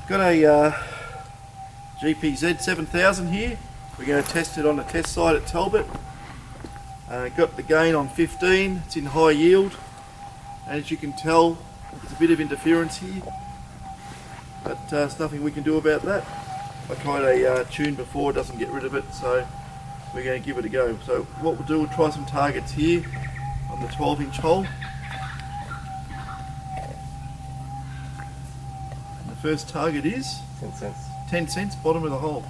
Got a GPZ 7000 here. We're going to test it on a test site at Talbot. Got the gain on 15, it's in high yield. And as you can tell, there's a bit of interference here, but there's nothing we can do about that. I tried a tune before, it doesn't get rid of it, so we're going to give it a go. So what we'll do, we'll try some targets here on the 12-inch hole. And the first target is 10 cents. 10 cents, bottom of the hole.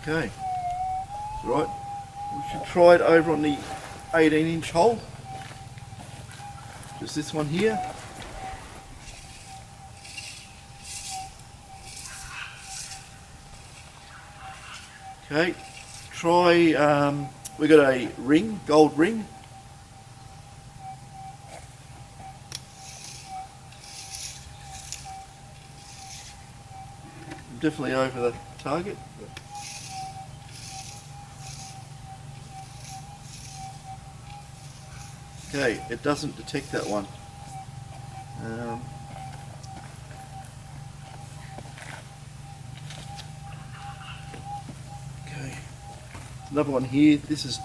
Okay, right, we should try it over on the 18-inch hole, just this one here. Okay, try, we got a ring, gold ring. Definitely over the target. Okay, it doesn't detect that one. Okay, another one here. This is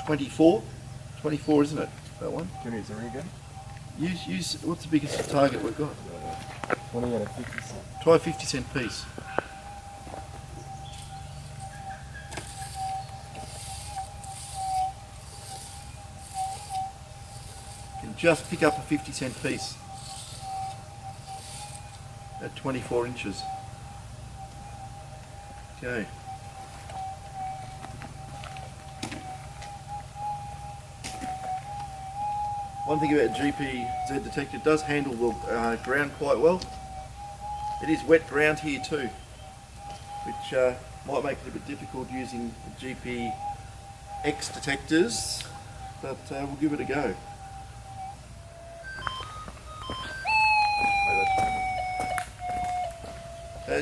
24. 24, isn't it? That one. Can you use the ring again? Use. What's the biggest target we've got? 20 and a 50 cent. Try a 50-cent piece. Just pick up a 50-cent piece at 24 inches. Okay. One thing about GPZ detector, it does handle the ground quite well. It is wet ground here too, which might make it a bit difficult using the GPX detectors, but we'll give it a go.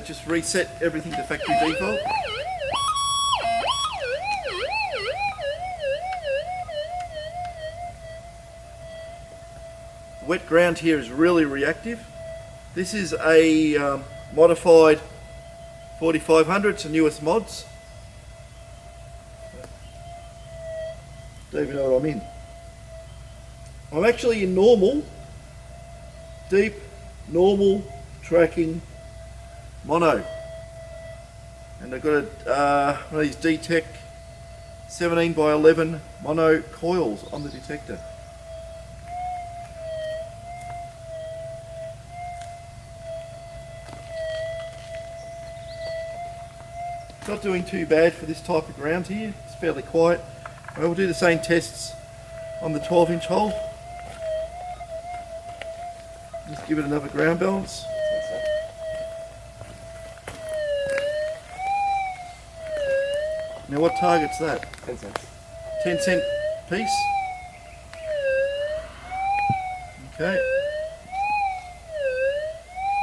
Just reset everything to factory default. The wet ground here is really reactive. This is a modified 4500, it's the newest mods. Don't even know what I'm in. I'm actually in normal, deep, normal, tracking, mono, and I've got one of these DETECH 17 by 11 mono coils on the detector. Not doing too bad for this type of ground here, it's fairly quiet. We'll do the same tests on the 12-inch hole. Just give it another ground balance. Now what target's that? 10 cents. 10 cent piece. Okay.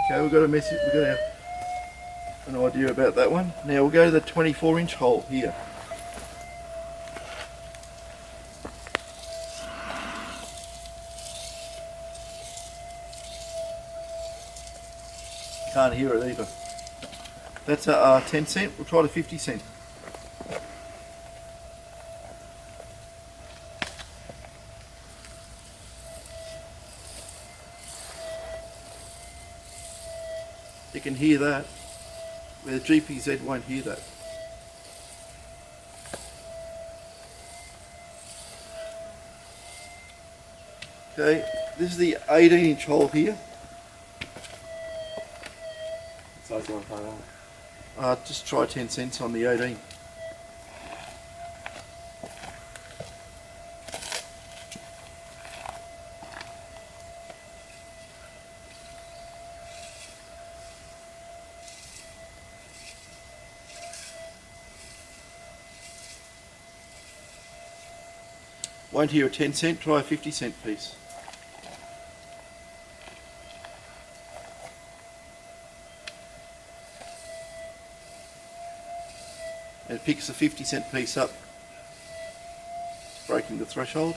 Okay, we've got a message, we've got an idea about that one. Now we'll go to the 24-inch hole here. Can't hear it either. That's a 10 cent, we'll try the 50 cent. You can hear that, where the GPZ won't hear that. Okay, this is the 18-inch hole here. What size do you want to find out? Just try 10 cents on the 18. Won't hear a 10 cent, try a 50 cent piece. And it picks the 50 cent piece up. breaking the threshold.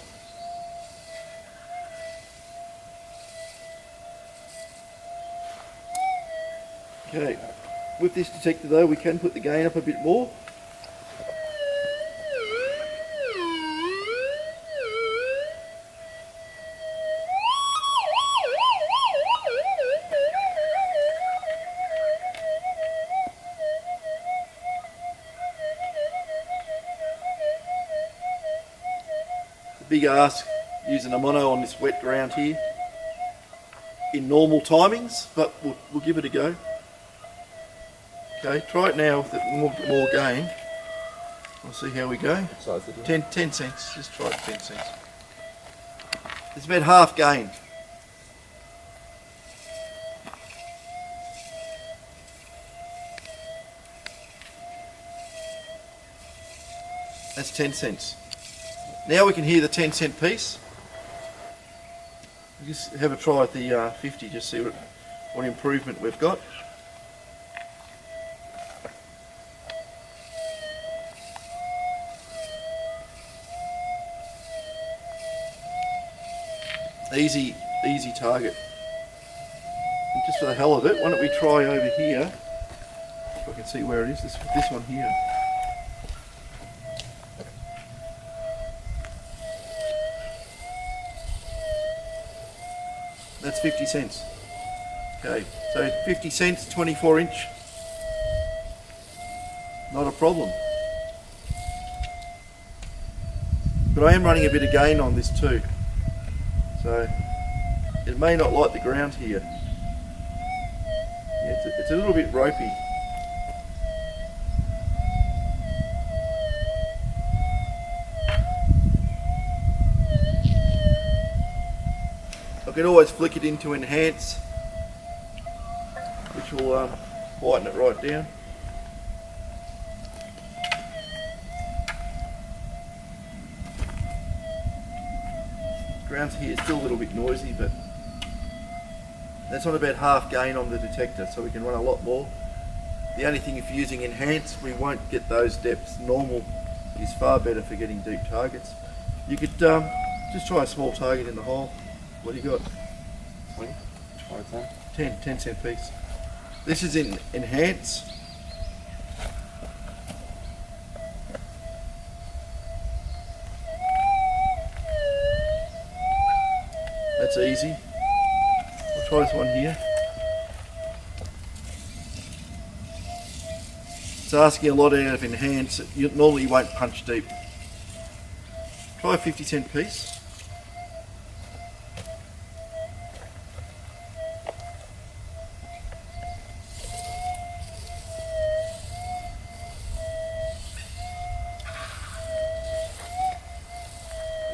Okay, with this detector though, we can put the gain up a bit more. Big ask using a mono on this wet ground here in normal timings, but we'll give it a go. Okay, try it now with more gain. We'll see how we go. 10 cents, just try it 10 cents. It's about half gain. That's 10 cents. Now we can hear the 10-cent piece. We'll just have a try at the 50, just see what improvement we've got. Easy target. And just for the hell of it, why don't we try over here, if I can see where it is, this one here. That's 50 cents. Okay, so 50 cents, 24 inch. Not a problem. But I am running a bit of gain on this too. So it may not like the ground here. Yeah, it's a little bit ropey. I can always flick it into enhance, which will whiten it right down. Ground here is still a little bit noisy, but that's on about half gain on the detector, so we can run a lot more. The only thing, if you're using enhance, we won't get those depths. Normal is far better for getting deep targets. You could just try a small target in the hole. What do you got? 20? 10 cent piece. This is in enhance. That's easy. I'll try this one here. It's asking a lot out of enhance. You normally won't punch deep. Try a 50-cent piece.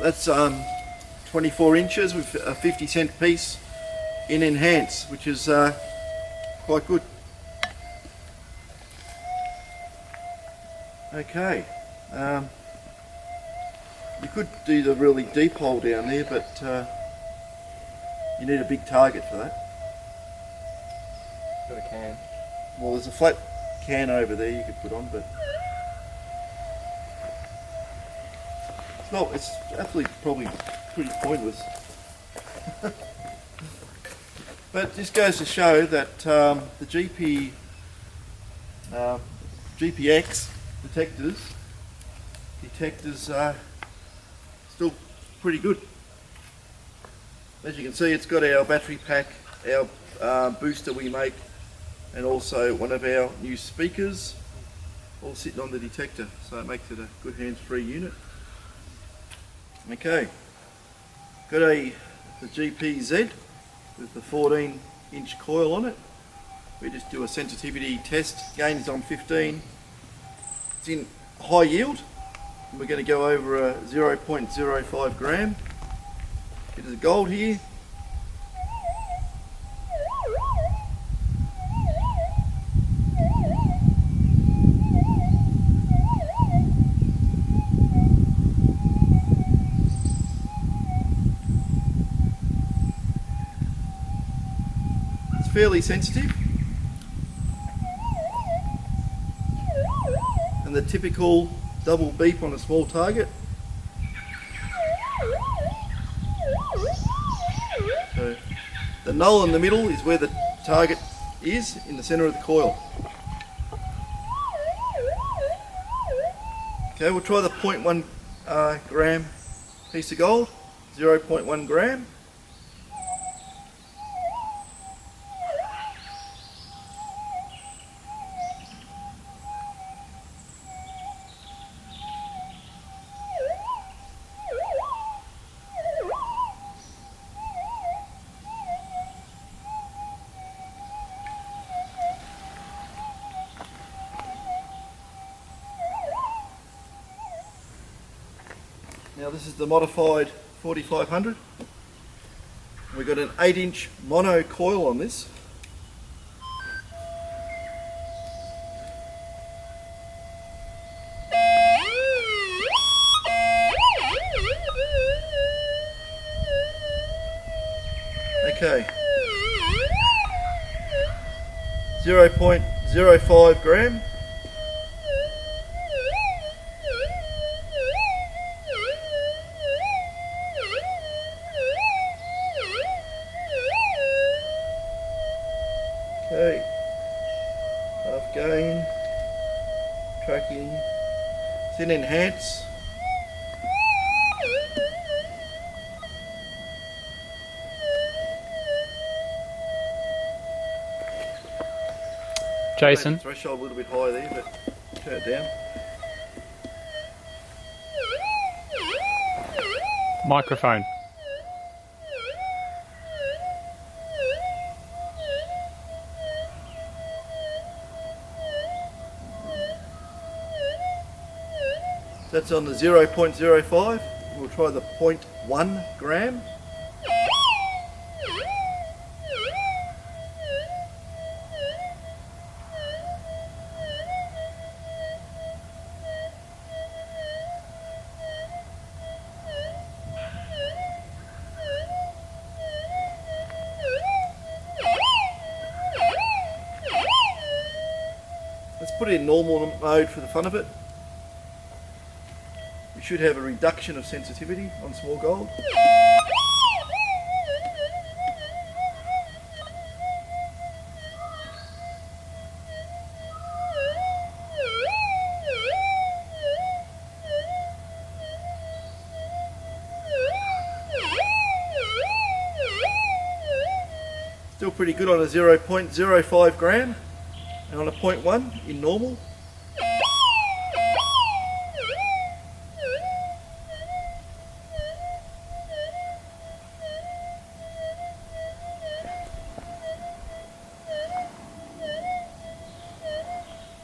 That's 24 inches with a 50-cent piece in enhance, which is quite good. Okay, you could do the really deep hole down there, but you need a big target for that. Got a can. Well, there's a flat can over there you could put on, but it's actually probably pretty pointless. But it just goes to show that the GPX detectors are still pretty good. As you can see, it's got our battery pack, our booster we make, and also one of our new speakers all sitting on the detector, so it makes it a good hands-free unit. Okay, got the GPZ with the 14-inch coil on it. We just do a sensitivity test. Gain is on 15. It's in high yield. And we're going to go over a 0.05 gram. Bit of the gold here. Fairly sensitive, and the typical double beep on a small target. The null in the middle is where the target is, in the centre of the coil. Okay, we'll try the 0.1 gram piece of gold, 0.1 gram. Now this is the modified 4500. We've got an 8-inch mono coil on this. Okay. 0.05 gram. Okay, half gain, tracking, it's in enhance. Jason, Make the threshold a little bit higher there, but turn it down. microphone. That's on the 0.05. We'll try the 0.1 gram. Let's put it in normal mode for the fun of it. We should have a reduction of sensitivity on small gold. Still pretty good on a 0.05 gram and on a 0.1 in normal.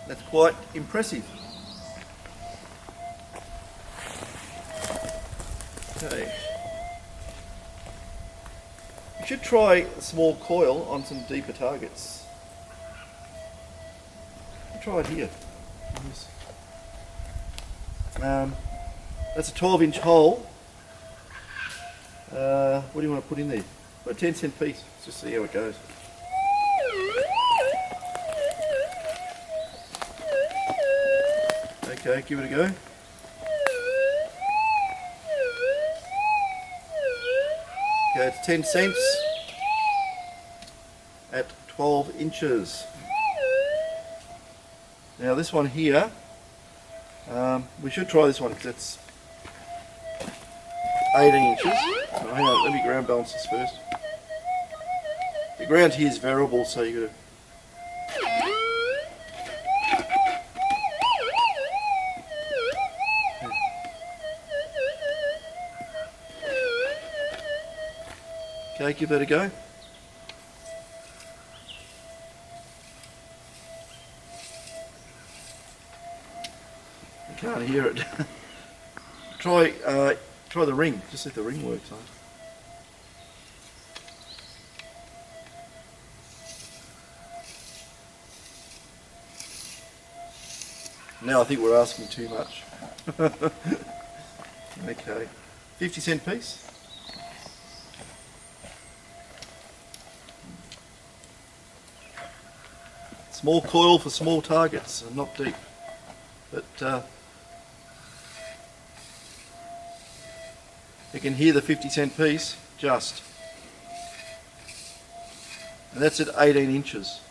That's quite impressive. Okay. You should try a small coil on some deeper targets. Try it here. That's a 12-inch hole. What do you want to put in there? Put a 10-cent piece. Let's just see how it goes. Okay, give it a go. Okay, it's 10 cents at 12 inches. Now this one here, we should try this one because it's 18 inches. Oh, hang on, let me ground balance this first. The ground here is variable, so you got to. Okay, give that a go. I can't hear it. Try the ring, just see if the ring works on. Now I think we're asking too much. Okay, 50-cent piece. Small coil for small targets, and not deep. But you can hear the 50-cent piece just. and that's at 18 inches.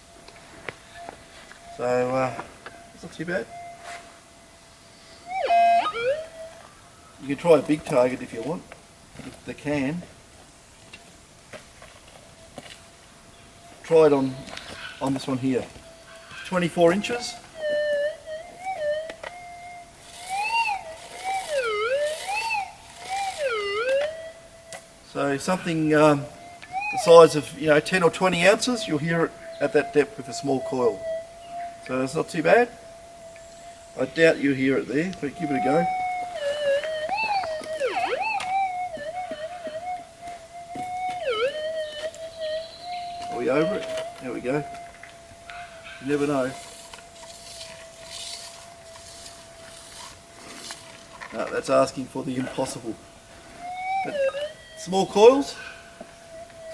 So it's not too bad. You can try a big target if you want, with the can. Try it on this one here. 24 inches. So something the size of 10 or 20 ounces, you'll hear it at that depth with a small coil. So it's not too bad. I doubt you'll hear it there, but give it a go. Are we over it? There we go. You never know. No, that's asking for the impossible. But small coils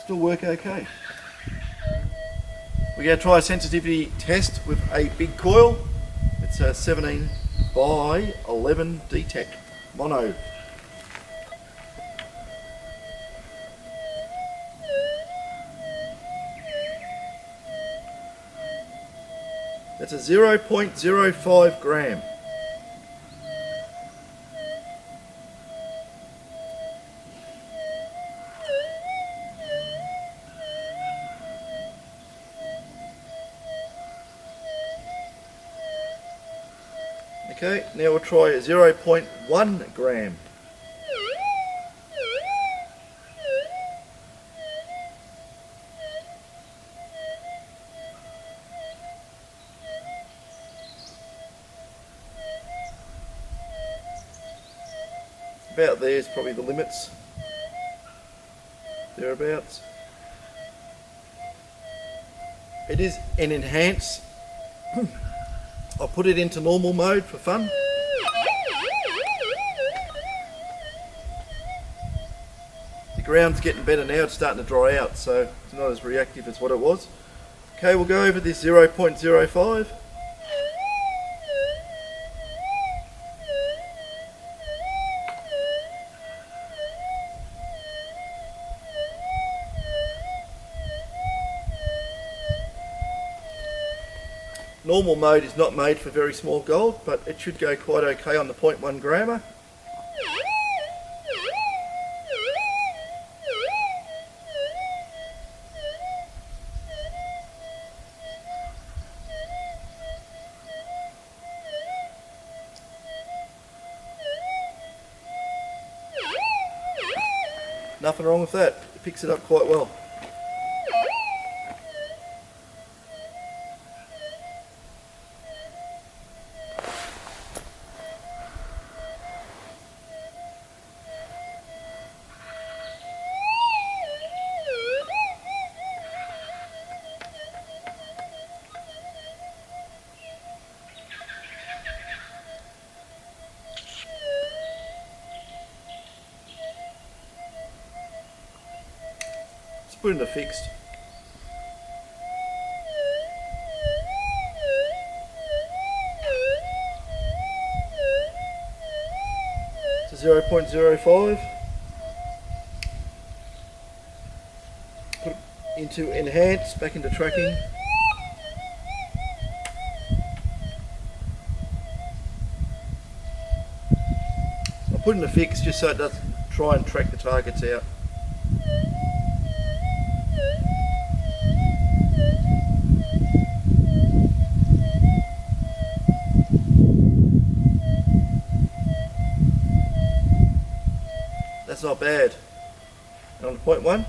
still work okay. We're going to try a sensitivity test with a big coil. It's a 17 by 11 DETECH mono. That's a 0.05 gram. Okay, now we'll try a 0.1 gram. About there is probably the limits, thereabouts. It is an enhance. I'll put it into normal mode for fun. The ground's getting better now, it's starting to dry out, so it's not as reactive as what it was. Okay, we'll go over this 0.05. Normal mode is not made for very small gold, but it should go quite okay on the 0.1 grammer. Nothing wrong with that, it picks it up quite well. Let's put it into fixed. It's a 0.05. Put it into enhance, back into tracking. I'll put it into fixed just so it doesn't try and track the targets out. That's not bad. And on 0.1.